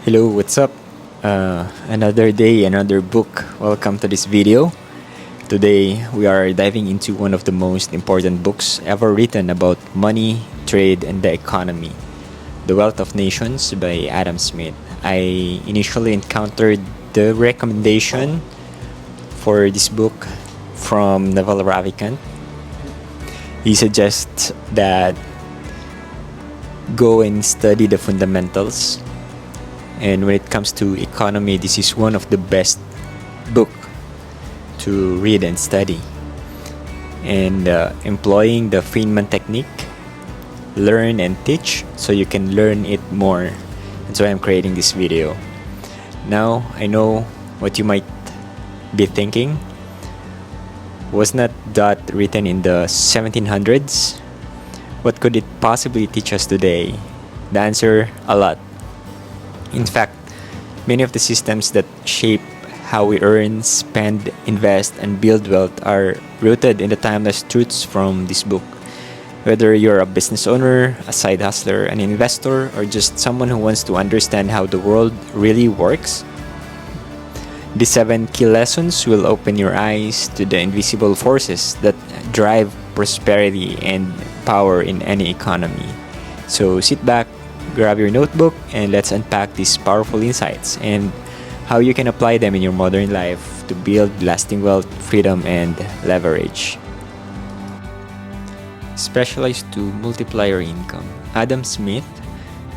Hello, what's up? Another day, another book. Welcome to this video. Today, we are diving into one of the most important books ever written about money, trade, and the economy, The Wealth of Nations by Adam Smith. I initially encountered the recommendation for this book from Naval Ravikant. He suggests that go and study the fundamentals. And when it comes to economy, this is one of the best book to read and study. And employing the Feynman technique, learn and teach so you can learn it more. That's why I'm creating this video. Now, I know what you might be thinking. Was not that written in the 1700s? What could it possibly teach us today? The answer, a lot. In fact, many of the systems that shape how we earn, spend, invest, and build wealth are rooted in the timeless truths from this book. Whether you're a business owner, a side hustler, an investor, or just someone who wants to understand how the world really works, these 7 key lessons will open your eyes to the invisible forces that drive prosperity and power in any economy. So sit back, grab your notebook, and let's unpack these powerful insights and how you can apply them in your modern life to build lasting wealth, freedom, and leverage. Specialized to multiply your income. Adam Smith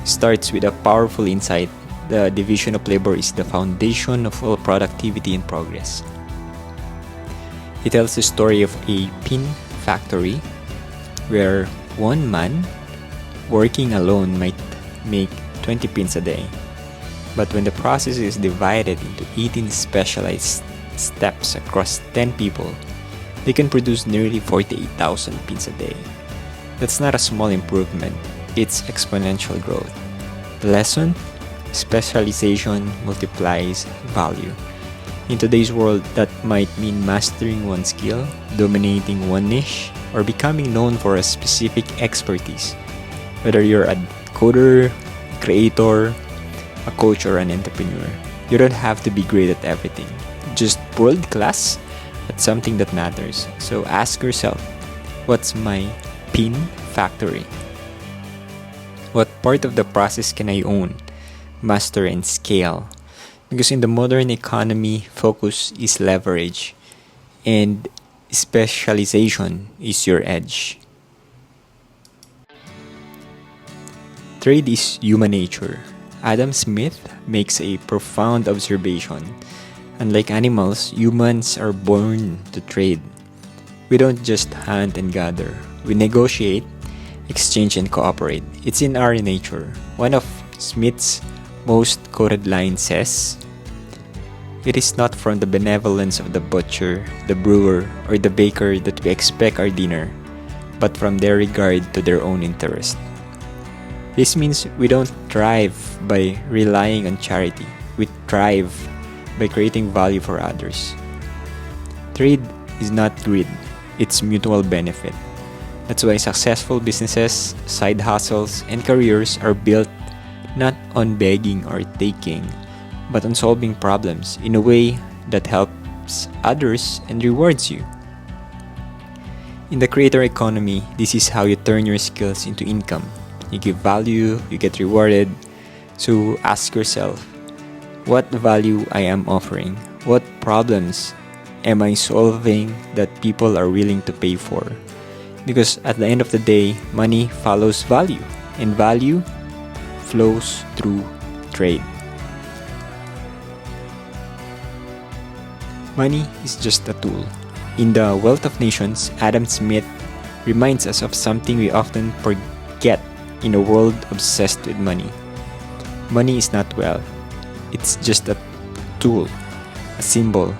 starts with a powerful insight. The division of labor is the foundation of all productivity and progress. He tells the story of a pin factory where one man working alone might make 20 pins a day. But when the process is divided into 18 specialized steps across 10 people, they can produce nearly 48,000 pins a day. That's not a small improvement, it's exponential growth. The lesson? Specialization multiplies value. In today's world, that might mean mastering one skill, dominating one niche, or becoming known for a specific expertise. Whether you're a coder, creator, a coach, or an entrepreneur, you don't have to be great at everything. Just world class at something that matters. So ask yourself, what's my pin factory? What part of the process can I own, master, and scale? Because in the modern economy, focus is leverage and specialization is your edge. Trade is human nature. Adam Smith makes a profound observation. Unlike animals, humans are born to trade. We don't just hunt and gather. We negotiate, exchange, and cooperate. It's in our nature. One of Smith's most quoted lines says, "It is not from the benevolence of the butcher, the brewer, or the baker that we expect our dinner, but from their regard to their own interest." This means we don't thrive by relying on charity. We thrive by creating value for others. Trade is not greed, it's mutual benefit. That's why successful businesses, side hustles, and careers are built not on begging or taking, but on solving problems in a way that helps others and rewards you. In the creator economy, this is how you turn your skills into income. You give value, you get rewarded. So ask yourself, what value I am offering? What problems am I solving that people are willing to pay for? Because at the end of the day, money follows value, and value flows through trade. Money is just a tool. In The Wealth of Nations, Adam Smith reminds us of something we often forget in a world obsessed with money. Money is not wealth. It's just a tool, a symbol,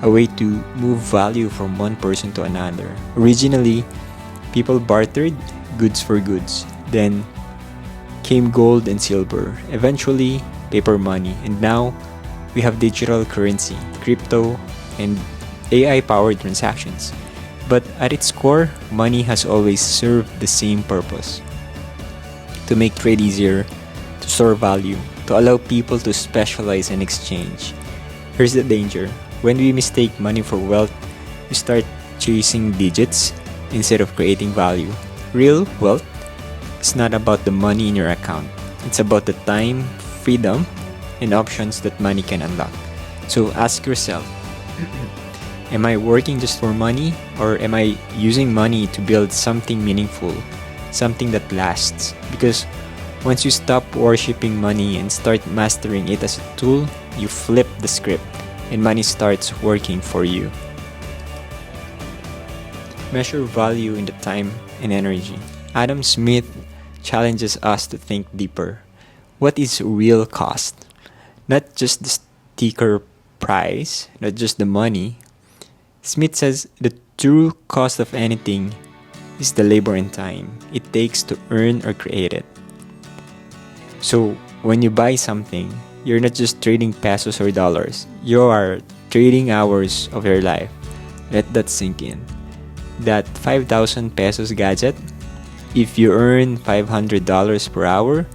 a way to move value from one person to another. Originally, people bartered goods for goods. Then came gold and silver, eventually paper money, and now we have digital currency, crypto, and AI-powered transactions. But at its core, money has always served the same purpose: to make trade easier, to store value, to allow people to specialize and exchange. Here's the danger. When we mistake money for wealth, we start chasing digits instead of creating value. Real wealth is not about the money in your account. It's about the time, freedom, and options that money can unlock. So ask yourself, am I working just for money, or am I using money to build something meaningful, something that lasts? Because once you stop worshipping money and start mastering it as a tool, you flip the script and money starts working for you. Measure value in the time and energy. Adam Smith challenges us to think deeper. What is real cost? Not just the sticker price, not just the money. Smith says the true cost of anything is the labor and time it takes to earn or create it. So when you buy something, you're not just trading pesos or dollars. You are trading hours of your life. Let that sink in. That 5,000 pesos gadget, if you earn $500 per hour,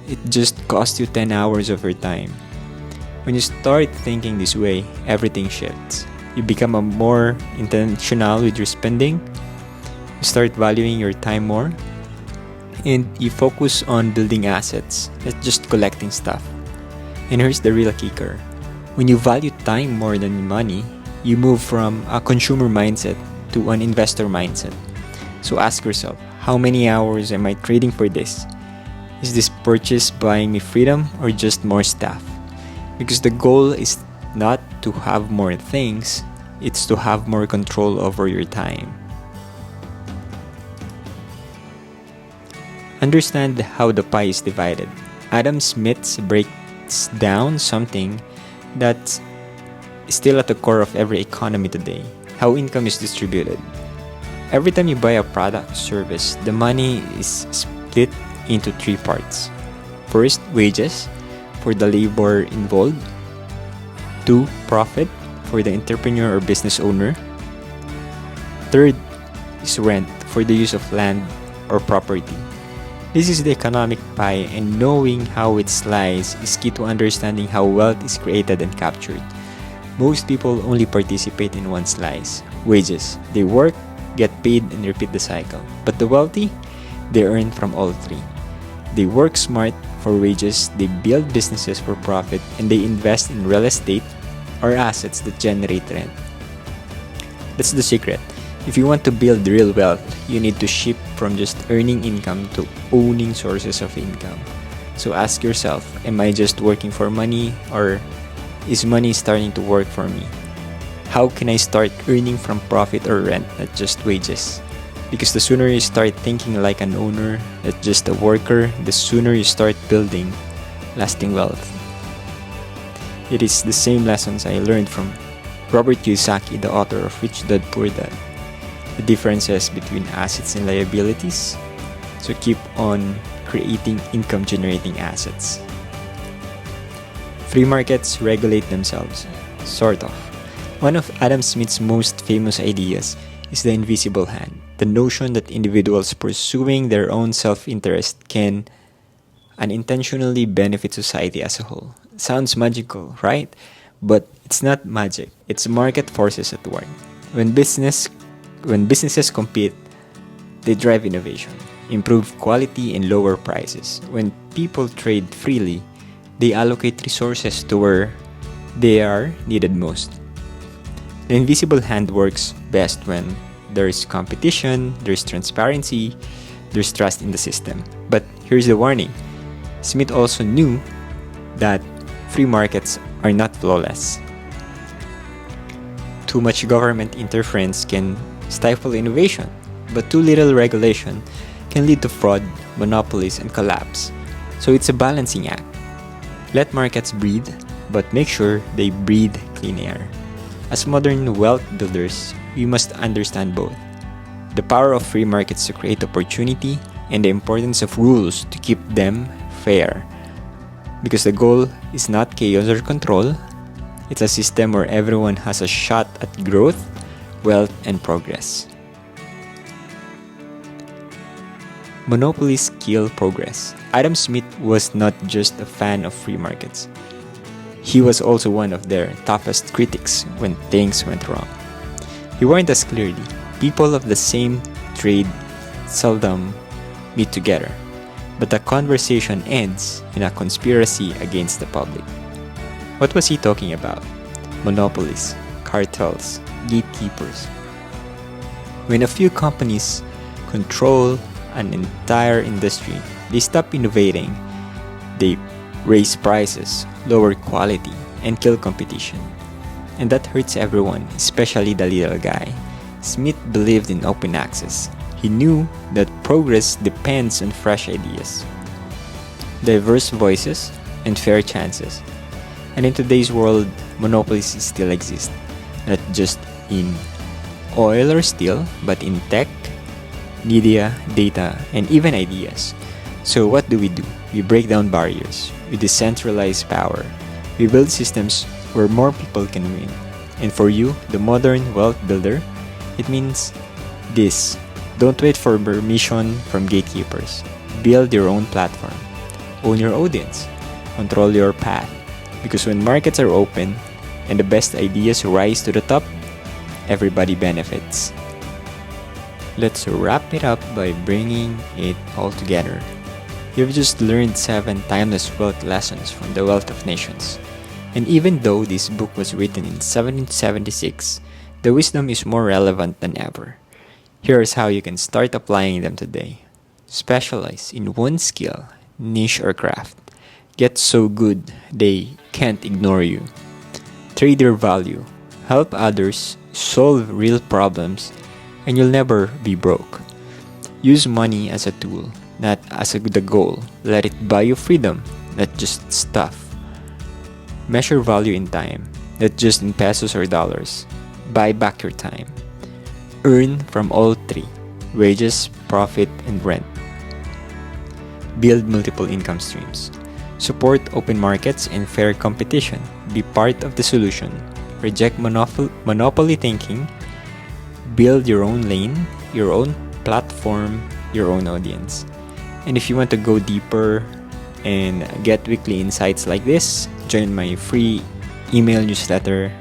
it just costs you 10 hours of your time. When you start thinking this way, everything shifts. You become a more intentional with your spending. You start valuing your time more. And you focus on building assets, not just collecting stuff. And here's the real kicker. When you value time more than money, you move from a consumer mindset to an investor mindset. So ask yourself, how many hours am I trading for this? Is this purchase buying me freedom or just more stuff? Because the goal is not to have more things, it's to have more control over your time. Understand how the pie is divided. Adam Smith breaks down something that's still at the core of every economy today: how income is distributed. Every time you buy a product or service, the money is split into three parts. First, wages for the labor involved. 2, profit for the entrepreneur or business owner. Third is rent for the use of land or property. This is the economic pie, and knowing how it slices is key to understanding how wealth is created and captured. Most people only participate in one slice: wages. They work, get paid, and repeat the cycle. But the wealthy, they earn from all three. They work smart for wages, they build businesses for profit, and they invest in real estate or assets that generate rent. That's the secret. If you want to build real wealth, you need to shift from just earning income to owning sources of income. So ask yourself, am I just working for money, or is money starting to work for me? How can I start earning from profit or rent, not just wages? Because the sooner you start thinking like an owner, not just a worker, the sooner you start building lasting wealth. It is the same lessons I learned from Robert Kiyosaki, the author of Rich Dad Poor Dad. The differences between assets and liabilities. So keep on creating income-generating assets. Free markets regulate themselves, sort of. One of Adam Smith's most famous ideas is the invisible hand, the notion that individuals pursuing their own self-interest can unintentionally benefit society as a whole. Sounds magical, right? But it's not magic. It's market forces at work. When businesses compete, they drive innovation, improve quality, and lower prices. When people trade freely, they allocate resources to where they are needed most. The invisible hand works best when there's competition, there's transparency, there's trust in the system. But here's the warning. Smith also knew that free markets are not flawless. Too much government interference can stifle innovation, but too little regulation can lead to fraud, monopolies, and collapse. So it's a balancing act. Let markets breathe, but make sure they breathe clean air. As modern wealth builders, we must understand both: the power of free markets to create opportunity and the importance of rules to keep them fair. Because the goal is not chaos or control, it's a system where everyone has a shot at growth, wealth, and progress. Monopolies kill progress. Adam Smith was not just a fan of free markets. He was also one of their toughest critics when things went wrong. He warned us clearly, people of the same trade seldom meet together, but the conversation ends in a conspiracy against the public. What was he talking about? Monopolies, cartels, gatekeepers. When a few companies control an entire industry, they stop innovating, they raise prices, lower quality, and kill competition. And that hurts everyone, especially the little guy. Smith believed in open access. He knew that progress depends on fresh ideas, diverse voices, and fair chances. And in today's world, monopolies still exist, not just in oil or steel, but in tech, media, data, and even ideas. So what do? We break down barriers, we decentralize power, we build systems where more people can win. And for you, the modern wealth builder, it means this. Don't wait for permission from gatekeepers. Build your own platform. Own your audience. Control your path. Because when markets are open and the best ideas rise to the top, everybody benefits. Let's wrap it up by bringing it all together. You've just learned 7 timeless wealth lessons from the Wealth of Nations. And even though this book was written in 1776, the wisdom is more relevant than ever. Here's how you can start applying them today. Specialize in one skill, niche or craft. Get so good they can't ignore you. Trade your value. Help others solve real problems, and you'll never be broke. Use money as a tool, not as the goal. Let it buy you freedom, not just stuff. Measure value in time, not just in pesos or dollars. Buy back your time. Earn from all three: wages, profit, and rent. Build multiple income streams. Support open markets and fair competition. Be part of the solution. Reject monopoly thinking. Build your own lane, your own platform, your own audience. And if you want to go deeper and get weekly insights like this, join my free email newsletter.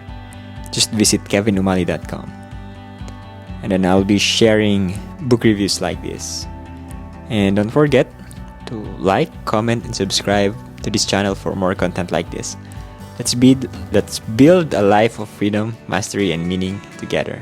Just visit kevinumali.com. And then I'll be sharing book reviews like this. And don't forget to like, comment, and subscribe to this channel for more content like this. Let's build a life of freedom, mastery, and meaning together.